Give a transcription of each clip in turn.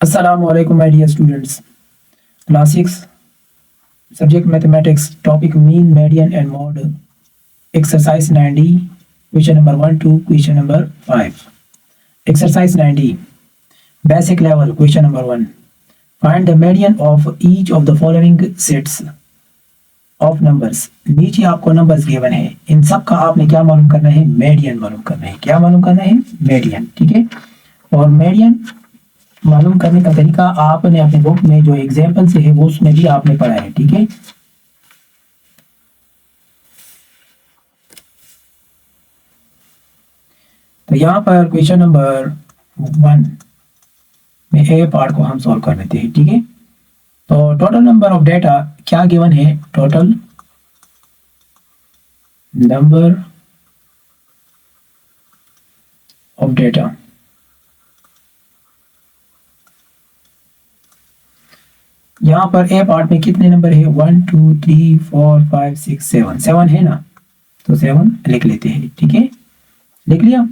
Assalamualaikum my dear students. Class 6 subject mathematics topic mean median and mode exercise 90 question number 1 to question number 5. Exercise 90 basic level question number 1. Find the median of each of the following sets of numbers. नीचे आपको numbers given है, इन सब का आपने क्या मालूम करना है? मीडियन मालूम करना है। क्या मालूम करना है? मीडियन। ठीक है, और मीडियन मालूम करने का तरीका आपने अपने बुक में जो एग्जाम्पल से है वो उसमें भी आपने पढ़ा है। ठीक है, तो यहाँ पर क्वेश्चन नंबर 1 में ए पार्ट को हम सॉल्व कर लेते हैं। ठीक है, तो टोटल नंबर ऑफ डेटा क्या गिवन है? टोटल नंबर ऑफ डेटा यहाँ पर ए पार्ट में कितने नंबर है? 1 2 3 4 5 6 7 7 है ना, तो 7 लिख लेते हैं। ठीक है, लिख लिया।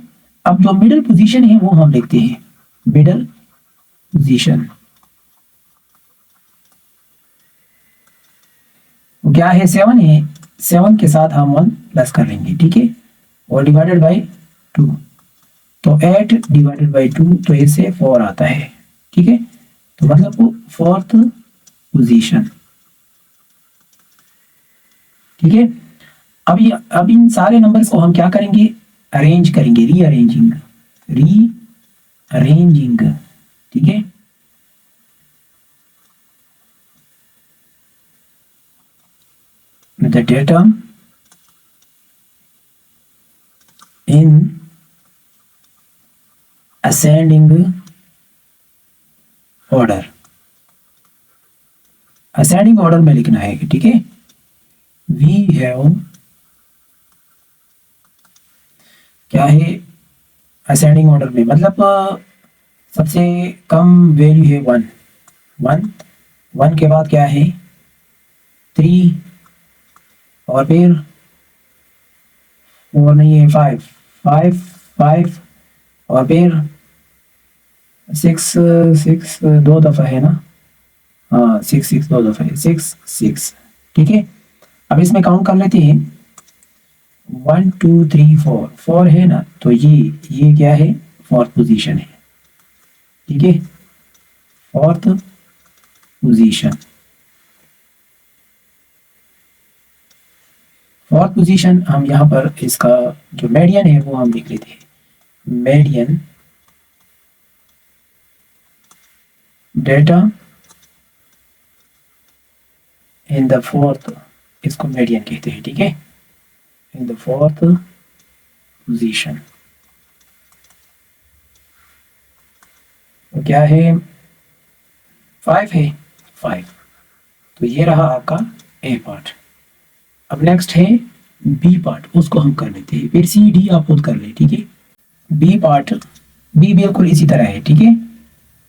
अब जो मिडिल पोजीशन है वो हम लिखते हैं, मिडिल पोजीशन वो क्या है? 7 है, 7 के साथ हम 1 प्लस कर लेंगे। ठीक है, और डिवाइडेड बाय 2, तो 8 डिवाइडेड बाय 2 तो इससे 4 आता है। ठीक है, तो मतलब वो फोर्थ पोजीशन। ठीक है, अब इन सारे नंबर्स को हम क्या करेंगे? अरेंज करेंगे, रीअरेंजिंग। ठीक है, the data in ascending order, ascending order में लिखना है। ठीक है, वी हैव क्या है? असेंडिंग ऑर्डर में मतलब सबसे कम वैल्यू है 1 के बाद क्या है? 3, और फिर 4 नहीं है, 5 और फिर 6 दो दफा है ना, हाँ 6 दो दफा है, 6। ठीक है, अब इसमें काउंट कर लेते हैं। 1 2 3 4 है ना, तो ये क्या है? फोर्थ पोजीशन है। ठीक है, फोर्थ पोजीशन। फोर्थ पोजीशन हम यहाँ पर इसका जो मीडियन है वो हम लिख लेते हैं, median data in the fourth, इसको मीडियन कहते हैं। ठीक है, इन द फोर्थ पोजीशन। तो क्या है? 5 है, 5। तो ये रहा आपका ए पार्ट। अब नेक्स्ट है बी पार्ट, उसको हम कर लेते हैं। फिर सी डी आप खुद कर ले। ठीक है, बी पार्ट, बी बिल्कुल इसी तरह है। ठीक है,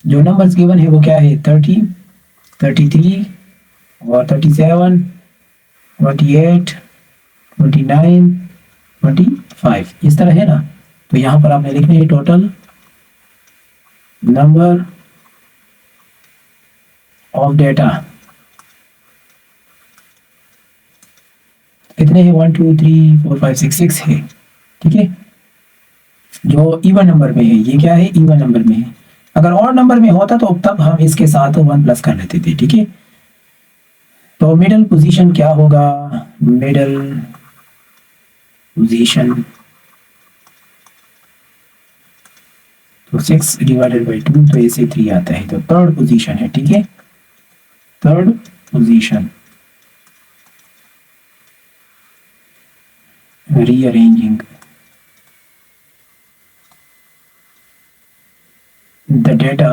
जो नंबर्स गिवन है वो क्या है? 30 33 और 37 28 29 25 इस तरह है ना। तो यहाँ पर आपने लिखना है टोटल नंबर ऑफ डेटा कितने हैं? 1 2 3 4 5 6 है। ठीक है, जो इवन नंबर में है, ये क्या है? इवन नंबर में है। अगर और नंबर में होता तो तब हम इसके साथ 1 प्लस कर लेते थे। ठीक है, तो मिडल पोजीशन क्या होगा? मिडल पोजीशन तो 6 डिवाइडेड बाई 2 तो ऐसे 3 आता है, तो थर्ड पोजीशन है। ठीक है, third position. Rearranging the data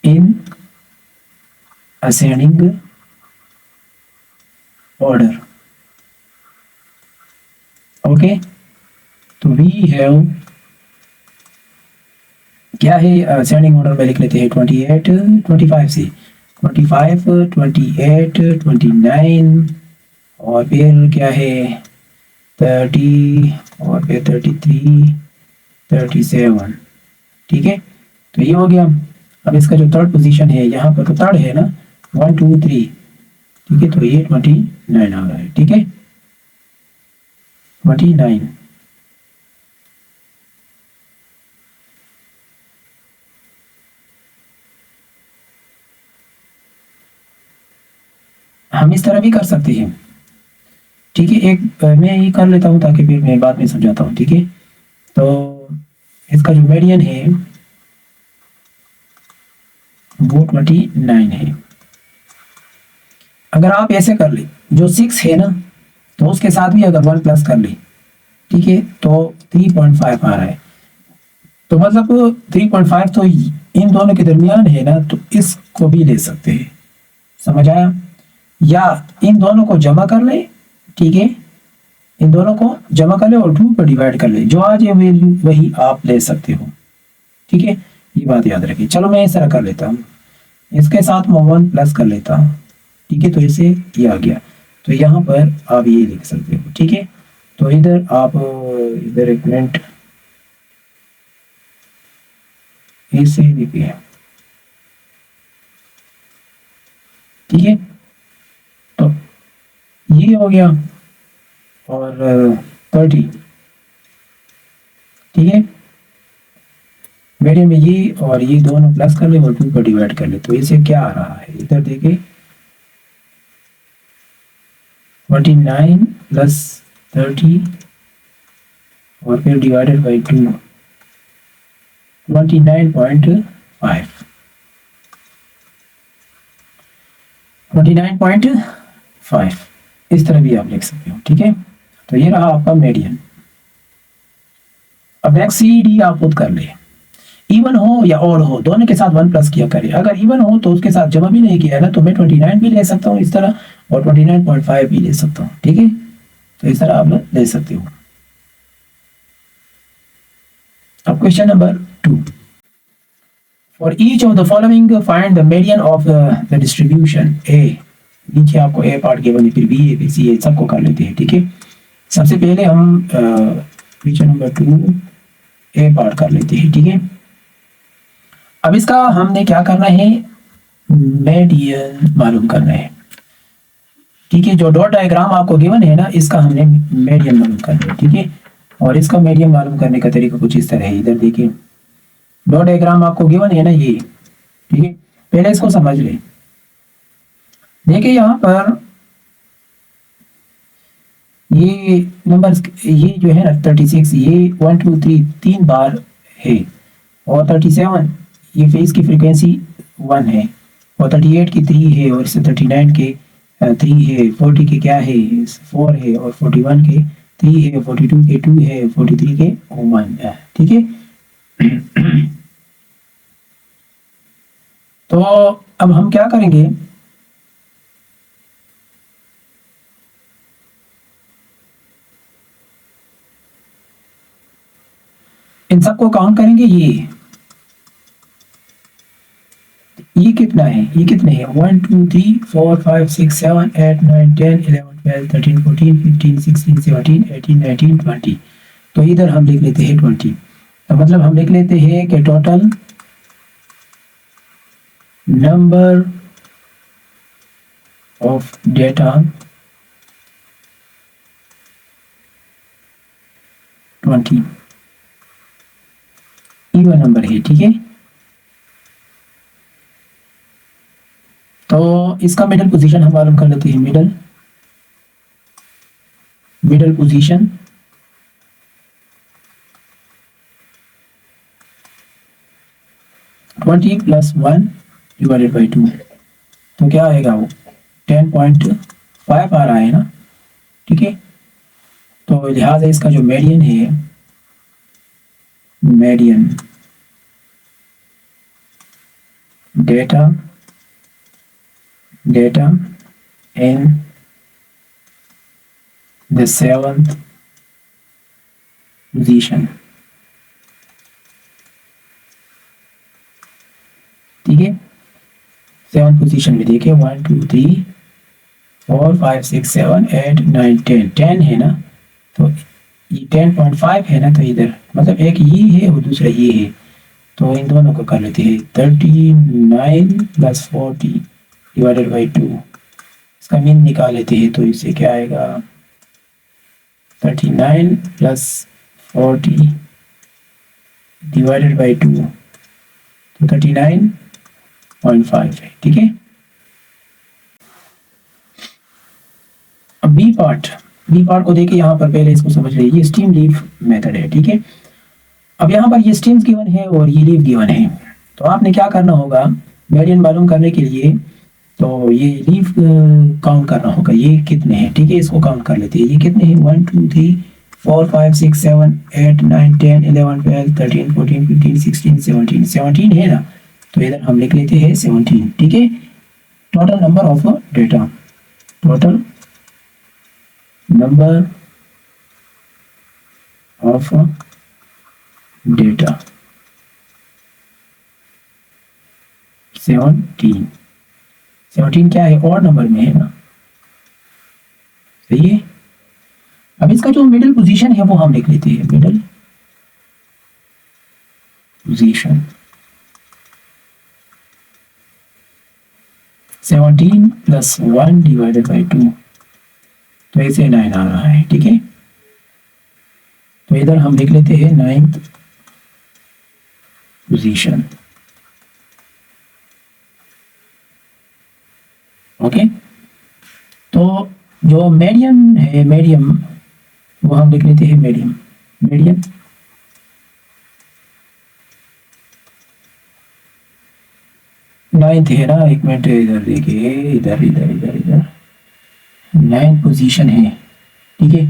in ascending order. Okay, तो वी हैव क्या है? असेंडिंग ऑर्डर में लिख लेते हैं 28 25 से 25 28 29 और फिर क्या है? 30 और फिर 33 37 ठीक है, तो ये हो गया। अब इसका जो थर्ड पोजीशन है यहाँ पर, तो थर्ड है ना, 1 2 3, ठीक है, तो ये 29 आ रहा है, ठीक है, 29। हम इस तरह भी कर सकते हैं, ठीक है। एक मैं ये कर लेता हूँ ताकि फिर मैं बाद में समझाता हूँ, ठीक है। तो इसका जो मीडियन है वो 29 है। अगर आप ऐसे कर ले, जो 6 है ना, तो उसके साथ भी अगर 1 प्लस कर ले, ठीक है, तो 3.5 आ रहा है। तो मतलब 3.5 तो इन दोनों के दरमियान है ना, तो इसको भी ले सकते हैं, समझ आया। या इन दोनों को जमा कर ले, ठीक है, इन दोनों को जमा कर ले और 2 पर डिवाइड कर ले, जो आ जाए वैल्यू वही आप ले सकते हो, ठीक है, ये बात याद रखिए। चलो मैं इस तरह कर लेता हूँ, इसके साथ मैं 1 प्लस कर लेता हूँ, ठीक है, तो इसे ये आ गया। तो यहाँ पर आप ये लिख सकते हो, ठीक है। तो इधर आप इधर एक मिनट इसे लिखिए, ठीक है, तो ये हो गया और 30, ठीक है। मीडियम में ये और ये दोनों प्लस कर ले और 2 पर डिवाइड कर ले, तो इसे क्या आ रहा है, इधर देखिए 29 प्लस 30 और फिर डिवाइडेड बाई 2, 29.5, 29.5 इस तरह भी आप लिख सकते हो, ठीक है। तो ये रहा आपका मीडियन। अब नेक्स्ट सी डी आप खुद कर ले, इवन हो या ऑड हो, दोनों के साथ 1 प्लस किया करें। अगर इवन हो तो उसके साथ जमा भी नहीं किया ना, तो मैं 29 भी ले सकता हूँ इस तरह, और 29.5 भी ले सकता हूँ, ठीक है। तो इस तरह आप ले सकते हो। अब question number 2, for each of the following find the median of the distribution A. नीचे आपको ए पार्ट गिवन है, फिर बी ए फिर सी ए, सबको कर लेते हैं, ठीक है। सबसे पहले हम क्वेश्चन नंबर 2 ए पार्ट कर लेते हैं, ठीक है। अब इसका हमने क्या करना है, मीडियन मालूम करना है, ठीक है। जो डॉट डायग्राम आपको गिवन है ना, इसका हमने मीडियन मालूम करना है, ठीक है। और इसका मीडियन मालूम करने का तरीका कुछ इस तरह है। इधर देखिए डॉट डायग्राम आपको गिवन है ना, ये, ठीक है। पहले इसको समझ ले, देखिए यहाँ पर ये नंबर, ये जो है ना 36, ये 1 2 3 3 बार है, और 37 ये फेज की फ्रीक्वेंसी 1 है, और 38 की 3 है, और इससे 39 के 3 है, 40 के क्या है 4 है, और 41 के 3 है, 42 के 2 है, 43 के 1 है, ठीक है। तो अब हम क्या करेंगे, इन सबको काउंट करेंगे। ये कितना है, ये कितने हैं, 1 2 3 4 5 6 7 8 9 10 11 12 13 14 15 16 17 18 19 20। तो इधर हम लिख लेते हैं 20। तो मतलब हम लिख लेते हैं कि total number of data 20 even number है, ठीक है। तो इसका मिडल पोजीशन हम मालूम कर लेते हैं, मिडल पोजीशन 20 + 1 / 2, तो क्या आएगा, वो 10.5 आ रहा है ना, ठीक है। तो लिहाजा इसका जो मीडियन है, median data in the 7th position, ठीक है। 7th पोजीशन में देखिए 1 2 3 4 5 6 7 8 9 10 10 है ना, तो ये 10.5 है ना, तो इधर मतलब एक ये है और दूसरा ये है, तो इन दोनों को कर लेते हैं 39 प्लस 40 डिवाइडेड बाई 2, इसका मीन निकाल लेते हैं। तो इससे क्या आएगा 39 प्लस 40 डिवाइडेड बाई 2, तो 39.5 है। ठीक है, अब बी पार्ट को देखिए, यहाँ पर पहले इसको समझ लीजिए, ये स्टीम लीफ मेथड है। ठीक है, अब यहाँ पर ये स्टीम्स गिवन है और ये लीफ गिवन है, तो आपने क्या करना होगा मेडियन मालूम करने के लिए, तो ये लीफ काउंट करना होगा, ये कितने हैं। ठीक है, इसको काउंट कर लेते हैं, ये कितने हैं 1 2 3 4 5 6 7 8 9 10 11 12 13 14 15 16 17 17 है ना, तो इधर हम लिख लेते हैं 17। ठीक है, total number of data, total number of data 17। 17 क्या है, और नंबर में है ना, सही है। अब इसका जो मिडिल पोजीशन है वो हम लिख लेते हैं, middle position 17 plus 1 divided by 2, तो ऐसे 9 आ रहा है। ठीक है, तो इधर हम लिख लेते हैं 9th पोजीशन। ओके, तो जो मीडियम है, मीडियम वो हम लिख लेते हैं मीडियम, मीडियम 9th है ना, एक मिनट इधर देखिए, इधर इधर इधर इधर 9th पोजीशन है। ठीक है,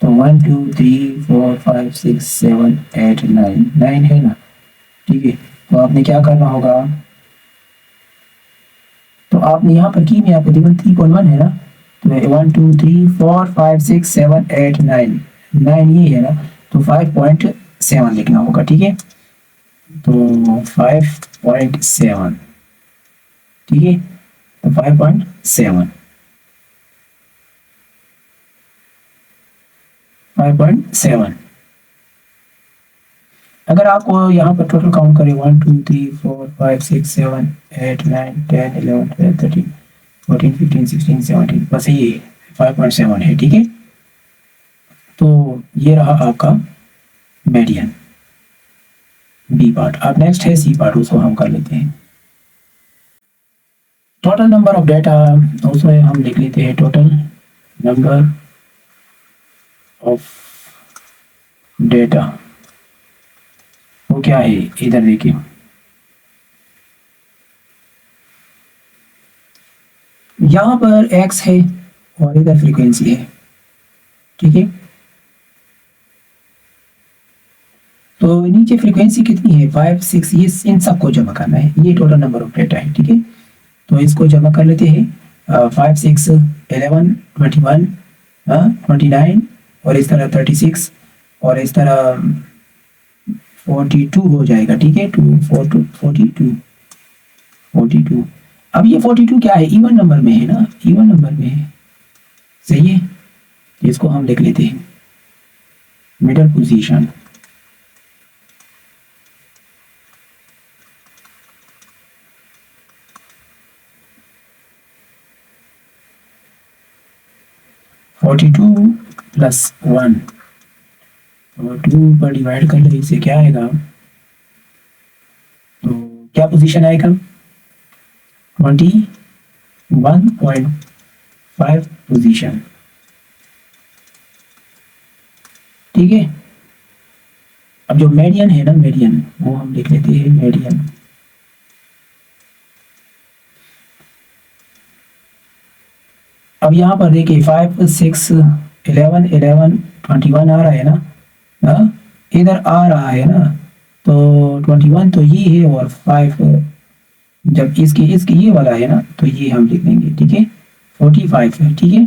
तो 1 2 3 4 5 6 7 8 9 है ना। ठीक है, तो आपने क्या करना होगा, तो आपने यहाँ पर की में आपको दिवन 3.1 है ना, तो 1 2 3 4 5 6 7 8 9 9 ये है ना, तो 5.7 लिखना होगा। ठीक है, तो 5.7, ठीक है, तो 5.7 5.7। अगर आपको यहाँ पर टोटल काउंट करें 1 2 3 4 5 6 7 8 9 10 11 12 13 14 15 16 17, बस ये 5.7 है। ठीक है, तो ये रहा आपका मीडियन बी पार्ट। अब नेक्स्ट है सी पार्ट, उसको हम कर लेते हैं। टोटल नंबर ऑफ डेटा, उसमें हम लिख लेते हैं टोटल नंबर ऑफ डेटा, वो क्या है, इधर देखिए, यहां पर x है और इधर फ्रीक्वेंसी है। ठीक है, तो नीचे फ्रीक्वेंसी कितनी है 5 6, ये इन सबको जमा करना है, ये टोटल नंबर ऑफ डेटा है। ठीक है, तो इसको जमा कर लेते हैं, 5 6 11 21 29 और इस तरह 36 और इस तरह 42 हो जाएगा। ठीक है, 2 4 2 42। अब ये 42 क्या है, इवन नंबर में है ना, इवन नंबर में है, सही है। इसको हम लिख लेते हैं middle position, forty two plus 1 और 2 पर डिवाइड कर ले, इससे क्या आएगा, तो क्या पोजीशन आएगा 21.5 पोजीशन। ठीक है, अब जो मीडियन है ना, मीडियन वो हम लिख लेते हैं मीडियन, अब यहाँ पर देखिए 5 6 11 11 21 आ रहा है ना, इधर आ रहा है ना, तो 21 तो ये है और 5 जब इसके ये वाला है ना, तो ये हम लिख देंगे। ठीक है, 45 है। ठीक है,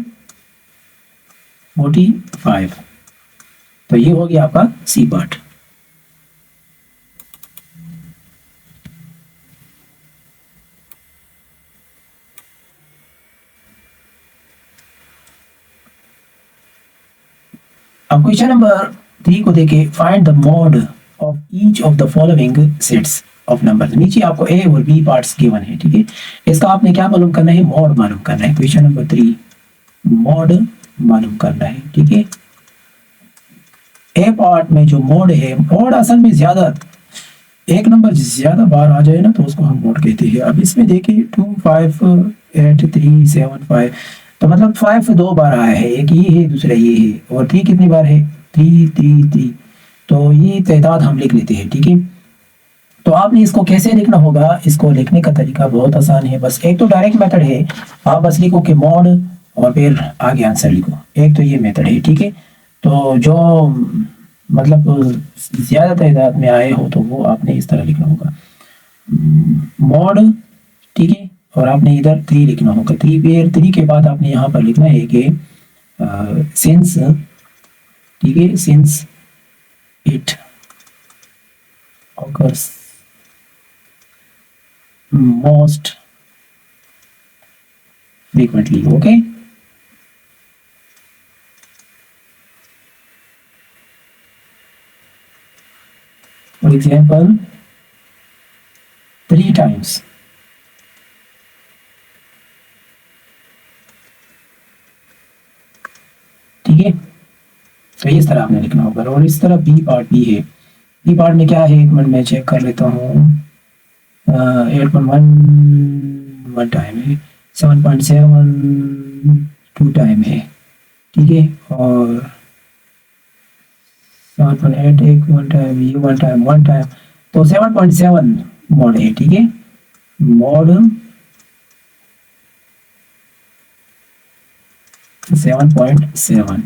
45, तो ये हो गया आपका सी पार्ट। अब क्वेश्चन नंबर 3 को देखें, find the mode of each of the following sets of numbers. नीचे आपको ए और बी पार्ट्स गिवन है, ठीक है। इसका आपने क्या मालूम करना है, मॉड मालूम करना है। क्वेश्चन नंबर 3 मॉड मालूम करना है, ठीक है। ए पार्ट में जो मॉड है, मॉड असल में ज्यादा एक नंबर ज्यादा बार आ जाए ना तो उसको हम मॉड कहते हैं। अब इसमें देखिए 2 5 8 3 7 5, तो मतलब 5 2 बार आया है, एक ये है दूसरा ये है, और 3 कितनी बार है, 3 3 3। तो ये तादाद हम लिख लेते हैं, ठीक है। तो आपने इसको कैसे लिखना होगा, इसको लिखने का तरीका बहुत आसान है। बस एक तो डायरेक्ट मेथड है, आप बस लिखो कि मॉड और फिर आगे आंसर लिखो। एक तो ये मेथड है, ठीक है। तो जो मतलब ज्यादा तादाद में आए हो तो वो आपने इस तरह लिखना होगा, मॉड, ठीक है। और आपने इधर 3 लिखना होगा, 3 फिर 3 के बाद आपने यहाँ पर लिखना है कि सिंस, ठीक है, since it occurs most frequently, okay। For example 3 times, ठीक है। तो इस तरह आपने लिखना होगा। और इस तरह बी पार्ट भी है। बी पार्ट में क्या है, एक मिनट में चेक कर लेता हूँ। 8.1 1 टाइम है, 7.7 2 टाइम है, ठीक है। और 7.8 एक 1 टाइम, ये 1 टाइम 1 टाइम, तो 7.7 मॉड है, ठीक है। मॉड 7.7।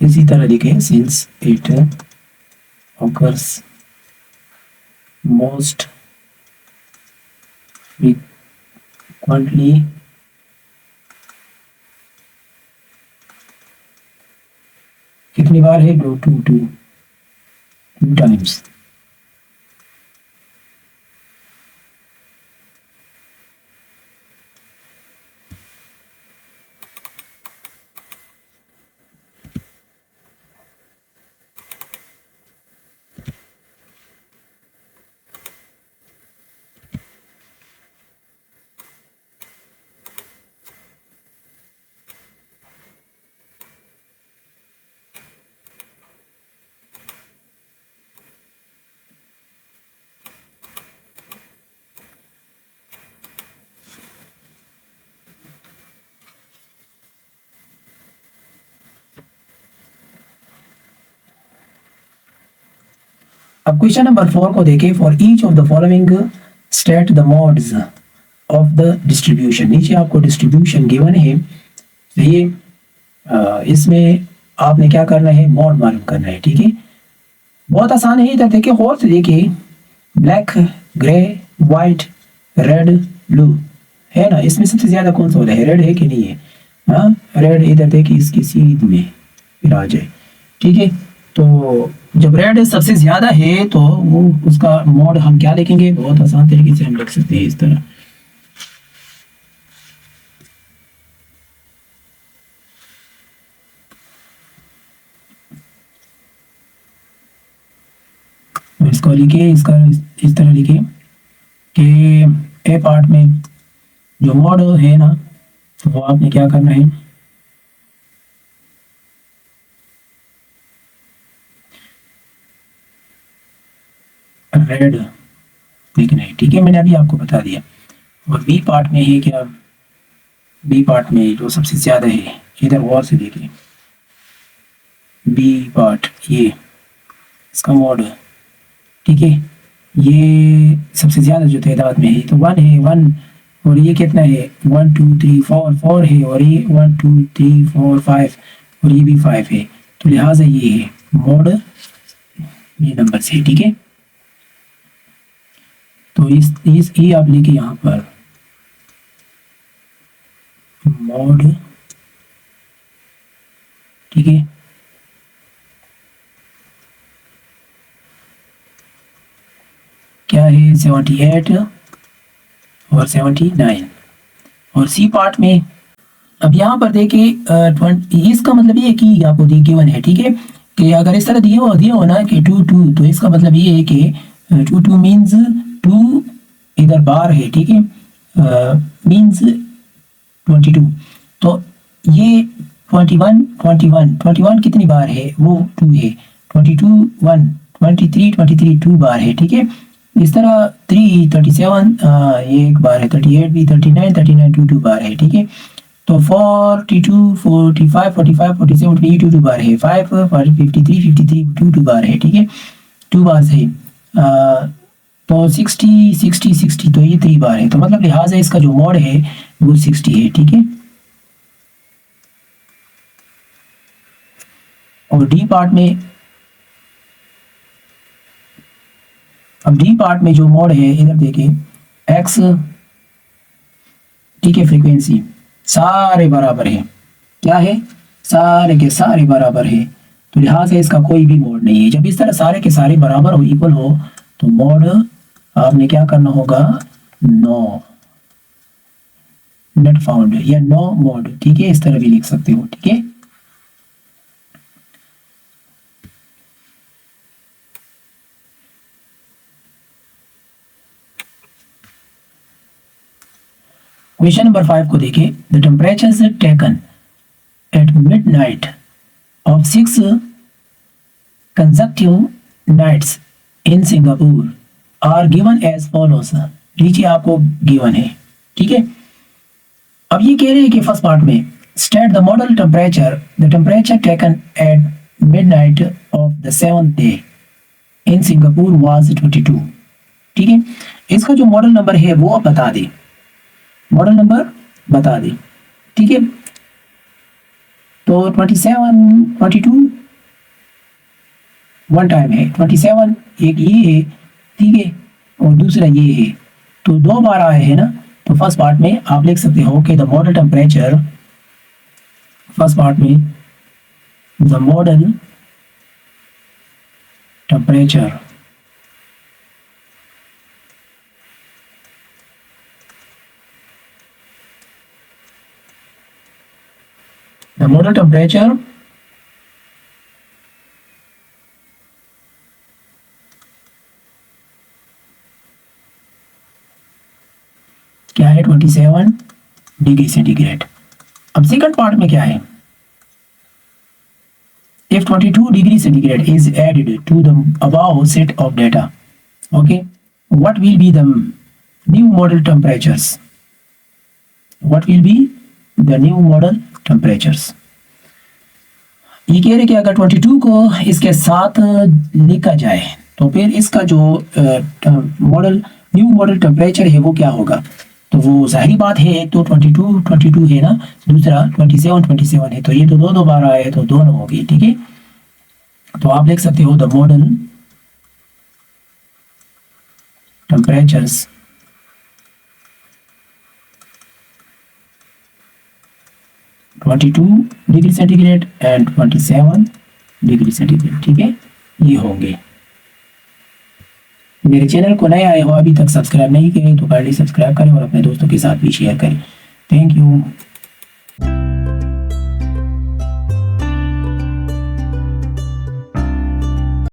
इसी तरह लिखे since it occurs most frequently कितनी बार है, 2 टाइम्स। अब क्वेश्चन नंबर 4 को देखें। For each of the following state the mods of the distribution. नीचे आपको डिस्ट्रीब्यूशन गिवन है, तो ये इसमें आपने क्या करना है, मॉड मालूम करना है, ठीक है। बहुत आसान है। इधर देखिए, और से देखिए, black, grey, white, red, blue है ना। इसमें सबसे ज्यादा कौन सा हो रहा है, रेड है कि नहीं है। हाँ, रेड इधर देखिए इसकी सीध में फिर आ जाए, ठीक है। तो जब रेड सबसे ज्यादा है तो वो उसका मॉड हम क्या लिखेंगे, बहुत आसान तरीके से हम लिख सकते हैं इस तरह। इसको लिखिए, इसका इस तरह लिखिए कि ए पार्ट में जो मॉड है ना, तो वो आपने क्या करना है, रेड लिखना है, ठीक है। मैंने अभी आपको बता दिया। और बी पार्ट में है क्या, बी पार्ट में जो सबसे ज्यादा है, इधर गौर से देखिए, बी पार्ट ये इसका मॉड, ठीक है। ये सबसे ज्यादा जो तादाद में है तो 1 है, 1। और ये कितना है, 1 2 3 4 4 है। और ये 1 2 3 4 5 और ये भी 5 है। तो लिहाजा ये है मॉड, ये नंबर से, ठीक है। तो इस ये आप लिखे यहाँ पर मॉड, ठीक है। क्या है, 78 और 79। और सी पार्ट में अब यहाँ पर देखिए 20, इसका मतलब ये कि आपको गिवन है, ठीक है। कि अगर इस तरह दिया हो ना कि 2 2, तो इसका मतलब ये है कि 2 2 मीन्स 2 इधर बार है, ठीक है, मीन्स 22। तो ये 21 21 21 कितनी बार है, वो 2 है। 22 1, 23 23 2 बार है, ठीक है। इस तरह 3 37 ये एक बार है, 38 भी, 39 39 2 2 बार है, ठीक है। तो 42 45 45 47 ये 2 2 बार है, 5 53 53 2 2 बार है, ठीक है, 2 बार है। तो 60 60 60 तो ये 3 बार है, तो मतलब लिहाजा इसका जो मोड है वो 60 है, ठीक है। और डी पार्ट में, अब डी पार्ट में जो मोड है इधर देखिए, एक्स, ठीक है, फ्रीक्वेंसी सारे बराबर है, क्या है, सारे के सारे बराबर है, तो लिहाजा इसका कोई भी मोड नहीं है। जब इस तरह सारे के सारे बराबर हो, इक्वल हो, तो मोड आपने क्या करना होगा, नो, नॉट फाउंड या नो मोड, ठीक है, इस तरह भी लिख सकते हो, ठीक है। क्वेश्चन नंबर 5 को देखिए, the temperatures taken at midnight of 6 consecutive nights in Singapore are given as follows। नीचे आपको गिवन है, ठीक है। अब ये कह रहे हैं कि फर्स्ट पार्ट में state the model temperature, the temperature taken at midnight of the 7th day in Singapore was 22, ठीक है। इसका जो मॉडल नंबर है वो आप बता दे, मॉडल नंबर बता दे, ठीक है। तो 27 22 वन टाइम है, 27 एक ये है, ठीक है, और दूसरा ये है, तो 2 बार आए हैं ना। तो फर्स्ट पार्ट में आप लिख सकते हो कि the model temperature, first part में the model temperature the model temperature क्या है, 27 डिग्री सेंटीग्रेड। अब सेकंड पार्ट में क्या है, if 22 degree centigrade is added to the above set of data, okay, what will be the new model temperatures, what will be the new model temperatures। ये कह रहे कि अगर 22 को इसके साथ लिखा जाए तो फिर इसका जो मॉडल न्यू मॉडल टेम्परेचर है वो क्या होगा। तो वो जाहिर बात है, एक तो 22 22 है ना, दूसरा 27 27 है, तो ये तो दो बार आए तो दोनों हो गई, ठीक है। तो आप लिख सकते हो the model temperatures degree centigrade and 27 degree centigrade, ठीक है, ये होंगे। मेरे चैनल को नए आए हो, अभी तक सब्सक्राइब नहीं किए तो काइंडली सब्सक्राइब करें और अपने दोस्तों के साथ भी शेयर करें। Thank you.